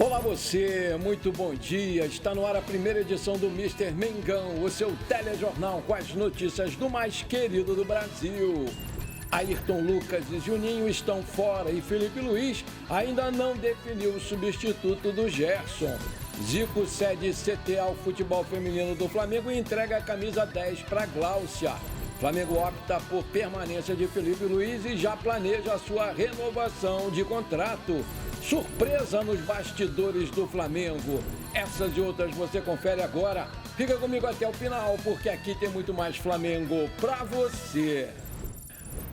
Olá você, muito bom dia. Está no ar a primeira edição do Mister Mengão, o seu telejornal com as notícias do mais querido do Brasil. Ayrton Lucas e Juninho estão fora e Felipe Luiz ainda não definiu o substituto do Gerson. Zico cede CT ao futebol feminino do Flamengo e entrega a camisa 10 para Gláucia. Flamengo opta por permanência de Felipe Luiz e já planeja a sua renovação de contrato. Surpresa nos bastidores do Flamengo. Essas e outras você confere agora. Fica comigo até o final, porque aqui tem muito mais Flamengo para você.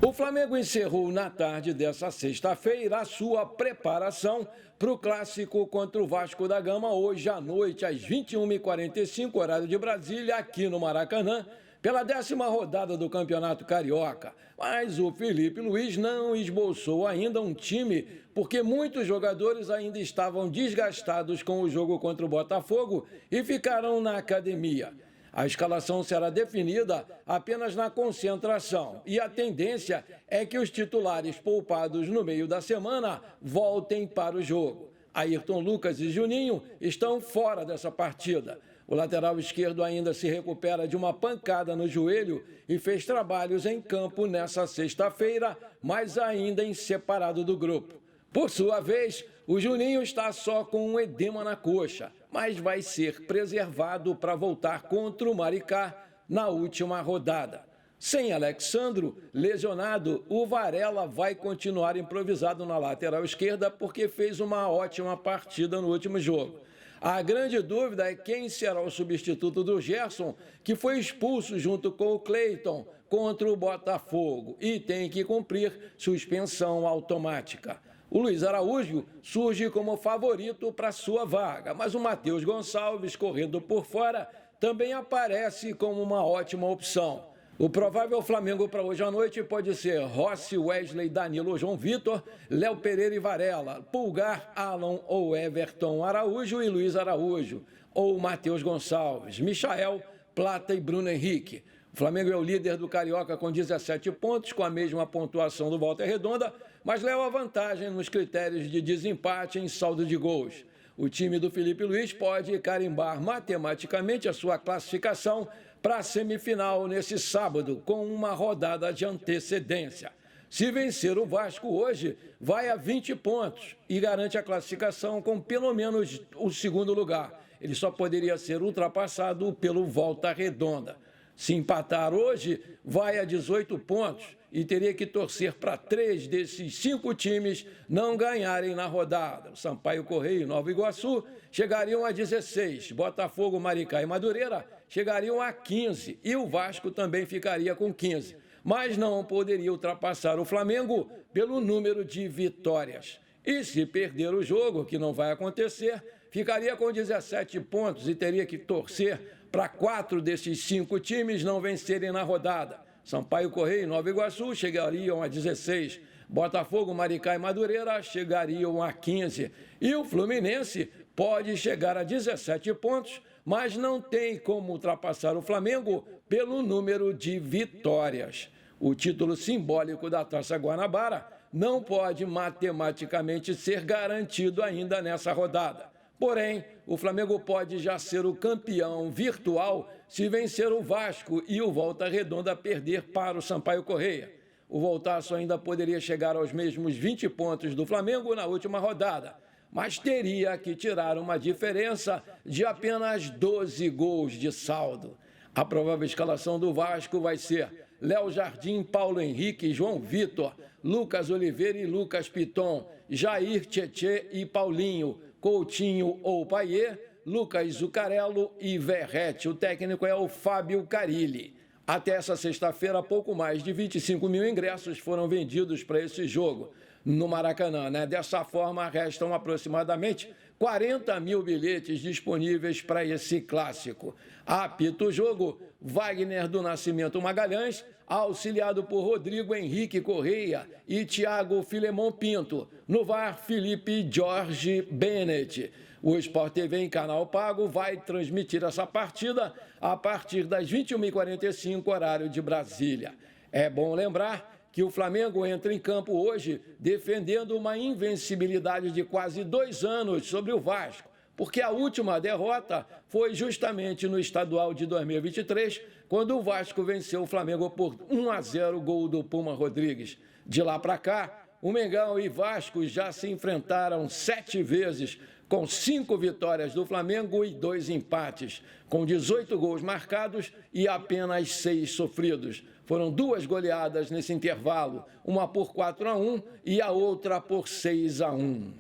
O Flamengo encerrou na tarde dessa sexta-feira a sua preparação para o clássico contra o Vasco da Gama hoje à noite, às 21h45, horário de Brasília, aqui no Maracanã, pela 10ª rodada do Campeonato Carioca. Mas o Felipe Luiz não esboçou ainda um time, porque muitos jogadores ainda estavam desgastados com o jogo contra o Botafogo e ficaram na academia. A escalação será definida apenas na concentração e a tendência é que os titulares poupados no meio da semana voltem para o jogo. Ayrton Lucas e Juninho estão fora dessa partida. O lateral esquerdo ainda se recupera de uma pancada no joelho e fez trabalhos em campo nessa sexta-feira, mas ainda em separado do grupo. Por sua vez, o Juninho está só com um edema na coxa, mas vai ser preservado para voltar contra o Maricá na última rodada. Sem Alexandro lesionado, o Varela vai continuar improvisado na lateral esquerda porque fez uma ótima partida no último jogo. A grande dúvida é quem será o substituto do Gerson, que foi expulso junto com o Cleiton contra o Botafogo e tem que cumprir suspensão automática. O Luiz Araújo surge como favorito para sua vaga, mas o Matheus Gonçalves, correndo por fora, também aparece como uma ótima opção. O provável Flamengo para hoje à noite pode ser Rossi, Wesley, Danilo, João Vitor, Léo Pereira e Varela, Pulgar, Alan ou Everton Araújo e Luiz Araújo, ou Matheus Gonçalves, Michael, Plata e Bruno Henrique. O Flamengo é o líder do Carioca com 17 pontos, com a mesma pontuação do Volta Redonda, mas leva vantagem nos critérios de desempate em saldo de gols. O time do Felipe Luiz pode carimbar matematicamente a sua classificação para a semifinal nesse sábado, com uma rodada de antecedência. Se vencer o Vasco hoje, vai a 20 pontos e garante a classificação com pelo menos o segundo lugar. Ele só poderia ser ultrapassado pelo Volta Redonda. Se empatar hoje, vai a 18 pontos e teria que torcer para 3 desses 5 times não ganharem na rodada. O Sampaio Corrêa e Nova Iguaçu chegariam a 16, Botafogo, Maricá e Madureira chegariam a 15 e o Vasco também ficaria com 15. Mas não poderia ultrapassar o Flamengo pelo número de vitórias. E se perder o jogo, que não vai acontecer, ficaria com 17 pontos e teria que torcer para 4 desses 5 times não vencerem na rodada. Sampaio Corrêa e Nova Iguaçu chegariam a 16, Botafogo, Maricá e Madureira chegariam a 15. E o Fluminense pode chegar a 17 pontos, mas não tem como ultrapassar o Flamengo pelo número de vitórias. O título simbólico da Taça Guanabara não pode matematicamente ser garantido ainda nessa rodada. Porém, o Flamengo pode já ser o campeão virtual se vencer o Vasco e o Volta Redonda perder para o Sampaio Corrêa. O Voltaço ainda poderia chegar aos mesmos 20 pontos do Flamengo na última rodada, mas teria que tirar uma diferença de apenas 12 gols de saldo. A provável escalação do Vasco vai ser Léo Jardim, Paulo Henrique, João Vitor, Lucas Oliveira e Lucas Piton, Jair, Tietê e Paulinho, Coutinho ou Payet, Lucas Zucarello e Verratti. O técnico é o Fábio Carilli. Até essa sexta-feira, pouco mais de 25 mil ingressos foram vendidos para esse jogo no Maracanã, né? Dessa forma, restam aproximadamente 40 mil bilhetes disponíveis para esse clássico. Apita o jogo Wagner do Nascimento Magalhães, auxiliado por Rodrigo Henrique Correia e Thiago Filemon Pinto. No VAR, Felipe Jorge Bennett. O Sport TV em canal pago vai transmitir essa partida a partir das 21h45, horário de Brasília. É bom lembrar que o Flamengo entra em campo hoje defendendo uma invencibilidade de quase 2 anos sobre o Vasco, porque a última derrota foi justamente no estadual de 2023, quando o Vasco venceu o Flamengo por 1-0, gol do Puma Rodrigues. De lá para cá, o Mengão e Vasco já se enfrentaram 7 vezes, com 5 vitórias do Flamengo e 2 empates, com 18 gols marcados e apenas 6 sofridos. Foram 2 goleadas nesse intervalo, uma por 4-1 e a outra por 6-1.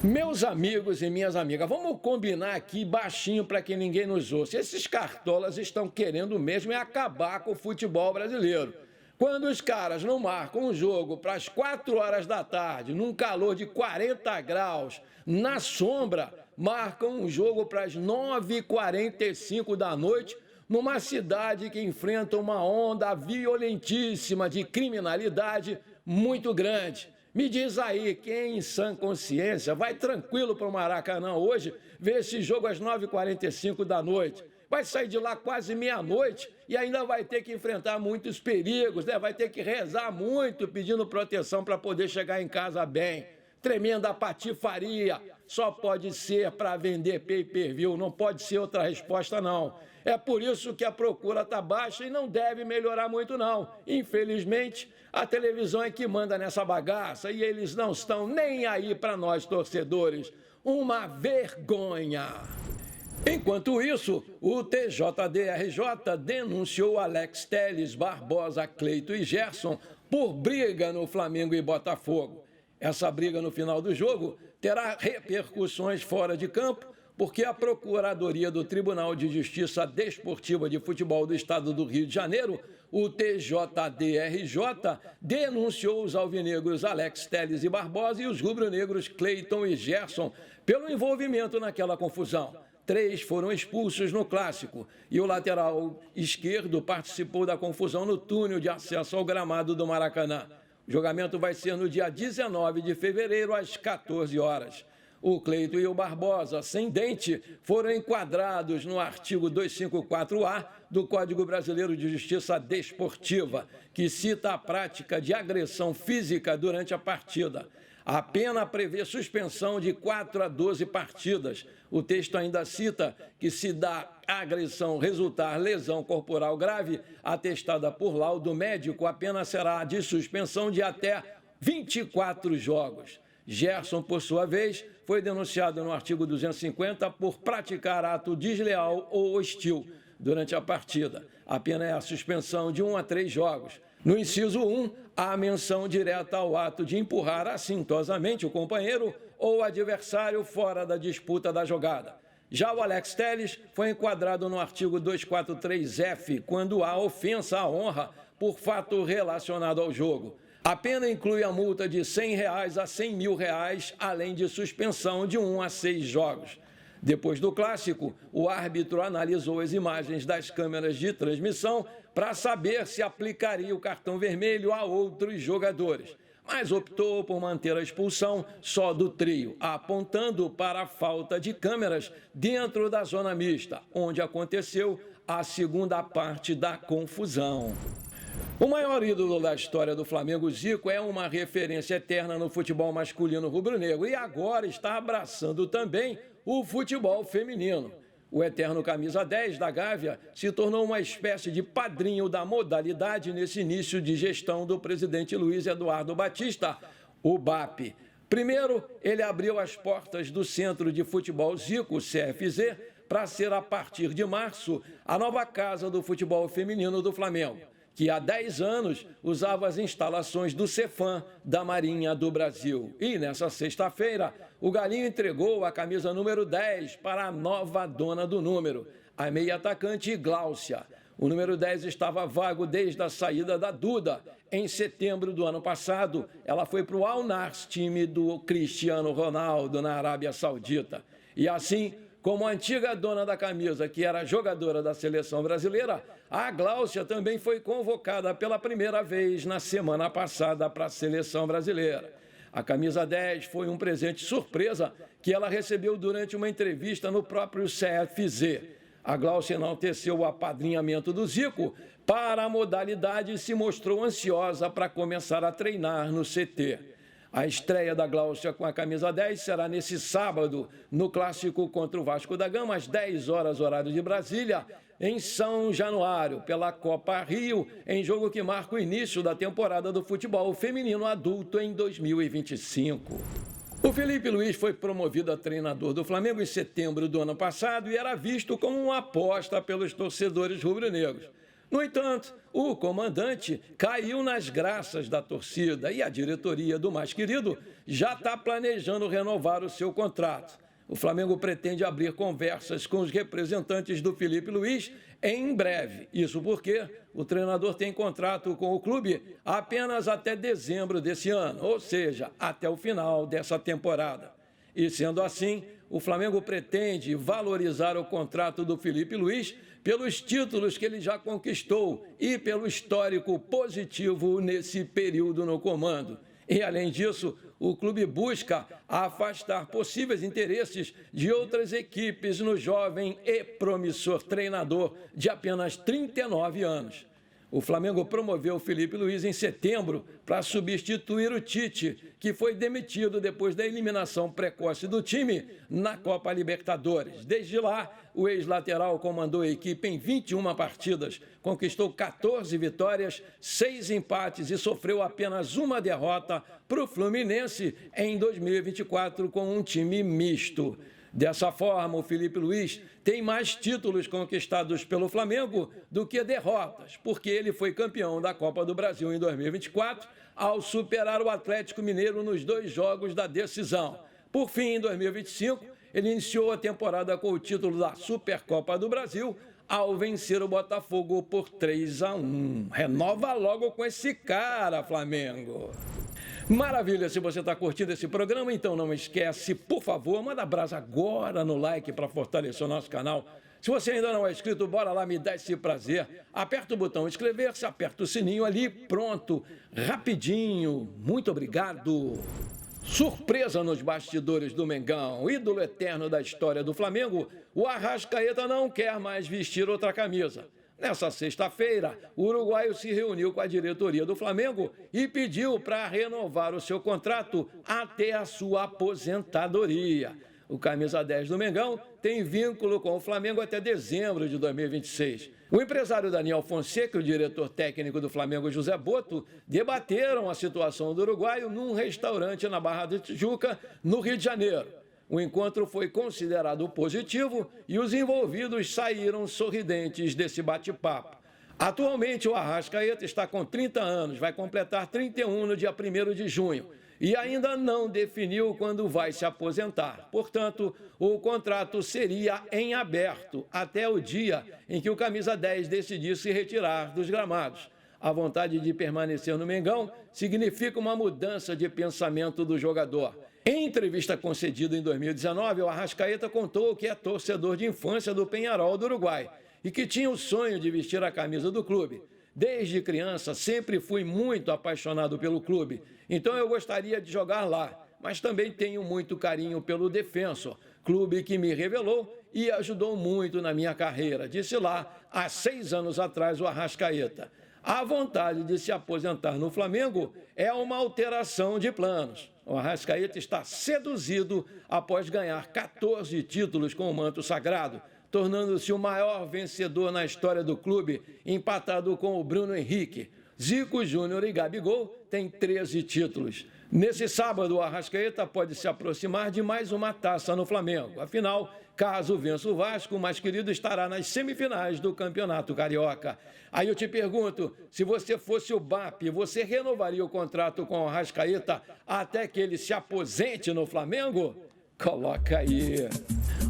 Meus amigos e minhas amigas, vamos combinar aqui baixinho para que ninguém nos ouça. Esses cartolas estão querendo mesmo acabar com o futebol brasileiro. Quando os caras não marcam um jogo para as 4 horas da tarde, num calor de 40 graus, na sombra, marcam um jogo para as 9h45 da noite, numa cidade que enfrenta uma onda violentíssima de criminalidade muito grande. Me diz aí, quem em sã consciência vai tranquilo para o Maracanã hoje ver esse jogo às 9h45 da noite? Vai sair de lá quase meia-noite e ainda vai ter que enfrentar muitos perigos, né? Vai ter que rezar muito pedindo proteção para poder chegar em casa bem. Tremenda patifaria, só pode ser para vender pay-per-view, não pode ser outra resposta não. É por isso que a procura está baixa e não deve melhorar muito não. Infelizmente, a televisão é que manda nessa bagaça e eles não estão nem aí para nós torcedores. Uma vergonha! Enquanto isso, o TJDRJ denunciou Alex Telles, Barbosa, Cleito e Gerson por briga no Flamengo e Botafogo. Essa briga no final do jogo terá repercussões fora de campo, porque a Procuradoria do Tribunal de Justiça Desportiva de Futebol do Estado do Rio de Janeiro, o TJDRJ, denunciou os alvinegros Alex Telles e Barbosa e os rubro-negros Cleiton e Gerson pelo envolvimento naquela confusão. 3 foram expulsos no clássico e o lateral esquerdo participou da confusão no túnel de acesso ao gramado do Maracanã. O julgamento vai ser no dia 19 de fevereiro, às 14 horas. O Cleito e o Barbosa, sem dente, foram enquadrados no artigo 254-A do Código Brasileiro de Justiça Desportiva, que cita a prática de agressão física durante a partida. A pena prevê suspensão de 4 a 12 partidas. O texto ainda cita que, se da agressão resultar lesão corporal grave, atestada por laudo médico, a pena será de suspensão de até 24 jogos. Gerson, por sua vez, foi denunciado no artigo 250 por praticar ato desleal ou hostil durante a partida. A pena é a suspensão de 1 a 3 jogos. No inciso 1, há menção direta ao ato de empurrar assintosamente o companheiro ou adversário fora da disputa da jogada. Já o Alex Telles foi enquadrado no artigo 243-F, quando há ofensa à honra por fato relacionado ao jogo. A pena inclui a multa de R$ 100 a R$ 100 mil, além de suspensão de 1 a 6 jogos. Depois do clássico, o árbitro analisou as imagens das câmeras de transmissão para saber se aplicaria o cartão vermelho a outros jogadores, mas optou por manter a expulsão só do trio, apontando para a falta de câmeras dentro da zona mista, onde aconteceu a segunda parte da confusão. O maior ídolo da história do Flamengo, Zico, é uma referência eterna no futebol masculino rubro-negro e agora está abraçando também o futebol feminino. O eterno camisa 10 da Gávea se tornou uma espécie de padrinho da modalidade nesse início de gestão do presidente Luiz Eduardo Batista, o BAP. Primeiro, ele abriu as portas do Centro de Futebol Zico, CFZ, para ser, a partir de março, a nova casa do futebol feminino do Flamengo, que há 10 anos usava as instalações do Cefam, da Marinha do Brasil. E nessa sexta-feira, o Galinho entregou a camisa número 10 para a nova dona do número, a meia-atacante Gláucia. O número 10 estava vago desde a saída da Duda. Em setembro do ano passado, ela foi para o Al-Nassr, time do Cristiano Ronaldo, na Arábia Saudita. E assim, como a antiga dona da camisa, que era jogadora da seleção brasileira, a Gláucia também foi convocada pela primeira vez na semana passada para a seleção brasileira. A camisa 10 foi um presente surpresa que ela recebeu durante uma entrevista no próprio CFZ. A Glaucia enalteceu o apadrinhamento do Zico para a modalidade e se mostrou ansiosa para começar a treinar no CT. A estreia da Glaucia com a camisa 10 será nesse sábado, no clássico contra o Vasco da Gama, às 10 horas, horário de Brasília, em São Januário, pela Copa Rio, em jogo que marca o início da temporada do futebol feminino adulto em 2025. O Felipe Luiz foi promovido a treinador do Flamengo em setembro do ano passado e era visto como uma aposta pelos torcedores rubro-negros. No entanto, o comandante caiu nas graças da torcida e a diretoria do mais querido já está planejando renovar o seu contrato. O Flamengo pretende abrir conversas com os representantes do Felipe Luiz em breve. Isso porque o treinador tem contrato com o clube apenas até dezembro desse ano, ou seja, até o final dessa temporada. E sendo assim, o Flamengo pretende valorizar o contrato do Felipe Luiz pelos títulos que ele já conquistou e pelo histórico positivo nesse período no comando. E, além disso, o clube busca afastar possíveis interesses de outras equipes no jovem e promissor treinador de apenas 39 anos. O Flamengo promoveu o Felipe Luiz em setembro para substituir o Tite, que foi demitido depois da eliminação precoce do time na Copa Libertadores. Desde lá, o ex-lateral comandou a equipe em 21 partidas, conquistou 14 vitórias, 6 empates e sofreu apenas uma derrota para o Fluminense em 2024 com um time misto. Dessa forma, o Felipe Luiz tem mais títulos conquistados pelo Flamengo do que derrotas, porque ele foi campeão da Copa do Brasil em 2024, ao superar o Atlético Mineiro nos 2 jogos da decisão. Por fim, em 2025, ele iniciou a temporada com o título da Supercopa do Brasil, ao vencer o Botafogo por 3-1. Renova logo com esse cara, Flamengo! Maravilha, se você está curtindo esse programa, então não esquece, por favor, manda brasa agora no like para fortalecer o nosso canal. Se você ainda não é inscrito, bora lá, me dá esse prazer. Aperta o botão inscrever-se, aperta o sininho ali, pronto, rapidinho, muito obrigado. Surpresa nos bastidores do Mengão, ídolo eterno da história do Flamengo, o Arrascaeta não quer mais vestir outra camisa. Nessa sexta-feira, o uruguaio se reuniu com a diretoria do Flamengo e pediu para renovar o seu contrato até a sua aposentadoria. O camisa 10 do Mengão tem vínculo com o Flamengo até dezembro de 2026. O empresário Daniel Fonseca e o diretor técnico do Flamengo, José Boto, debateram a situação do uruguaio num restaurante na Barra da Tijuca, no Rio de Janeiro. O encontro foi considerado positivo e os envolvidos saíram sorridentes desse bate-papo. Atualmente, o Arrascaeta está com 30 anos, vai completar 31 no dia 1º de junho e ainda não definiu quando vai se aposentar. Portanto, o contrato seria em aberto até o dia em que o camisa 10 decidir se retirar dos gramados. A vontade de permanecer no Mengão significa uma mudança de pensamento do jogador. Em entrevista concedida em 2019, o Arrascaeta contou que é torcedor de infância do Peñarol do Uruguai e que tinha o sonho de vestir a camisa do clube. Desde criança, sempre fui muito apaixonado pelo clube, então eu gostaria de jogar lá, mas também tenho muito carinho pelo Defensor, clube que me revelou e ajudou muito na minha carreira, disse lá há 6 anos atrás o Arrascaeta. A vontade de se aposentar no Flamengo é uma alteração de planos. O Arrascaeta está seduzido após ganhar 14 títulos com o manto sagrado, tornando-se o maior vencedor na história do clube, empatado com o Bruno Henrique. Zico, Júnior e Gabigol têm 13 títulos. Nesse sábado, o Arrascaeta pode se aproximar de mais uma taça no Flamengo. Afinal, caso vença o Vasco, o mais querido estará nas semifinais do Campeonato Carioca. Aí eu te pergunto, se você fosse o BAP, você renovaria o contrato com o Arrascaeta até que ele se aposente no Flamengo? Coloca aí.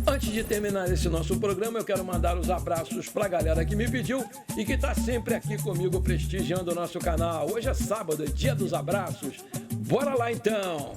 Antes de terminar esse nosso programa, eu quero mandar os abraços para a galera que me pediu e que está sempre aqui comigo prestigiando o nosso canal. Hoje é sábado, é dia dos abraços. Bora lá então!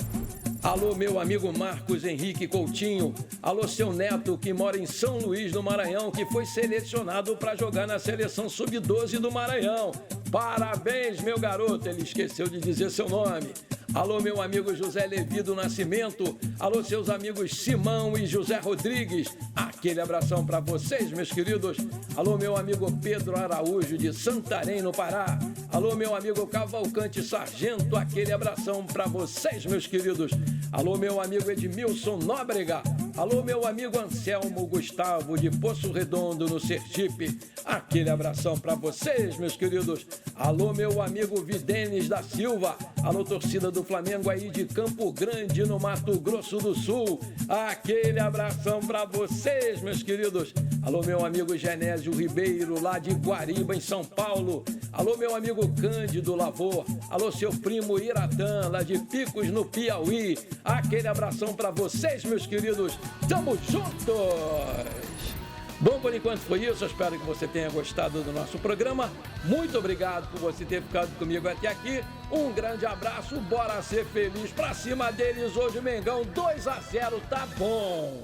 Alô, meu amigo Marcos Henrique Coutinho. Alô, seu neto que mora em São Luís do Maranhão, que foi selecionado para jogar na seleção sub-12 do Maranhão. Parabéns, meu garoto. Ele esqueceu de dizer seu nome. Alô, meu amigo José Levi do Nascimento. Alô, seus amigos Simão e José Rodrigues. Aquele abração para vocês, meus queridos. Alô, meu amigo Pedro Araújo de Santarém, no Pará. Alô, meu amigo Cavalcante Sargento. Aquele abração para vocês, meus queridos. Alô, meu amigo Edmilson Nóbrega. Alô, meu amigo Anselmo Gustavo de Poço Redondo, no Sergipe. Aquele abração para vocês, meus queridos. Alô, meu amigo Vidênis da Silva. Alô, torcida do Flamengo aí de Campo Grande, no Mato Grosso do Sul. Aquele abração para vocês, meus queridos. Alô, meu amigo Genésio Ribeiro, lá de Guariba, em São Paulo. Alô, meu amigo Cândido Lavor. Alô, seu primo Iratã, lá de Picos, no Piauí. Aquele abração para vocês, meus queridos. Tamo juntos! Bom, por enquanto foi isso. Eu espero que você tenha gostado do nosso programa. Muito obrigado por você ter ficado comigo até aqui. Um grande abraço. Bora ser feliz. Pra cima deles hoje, Mengão 2-0. Tá bom.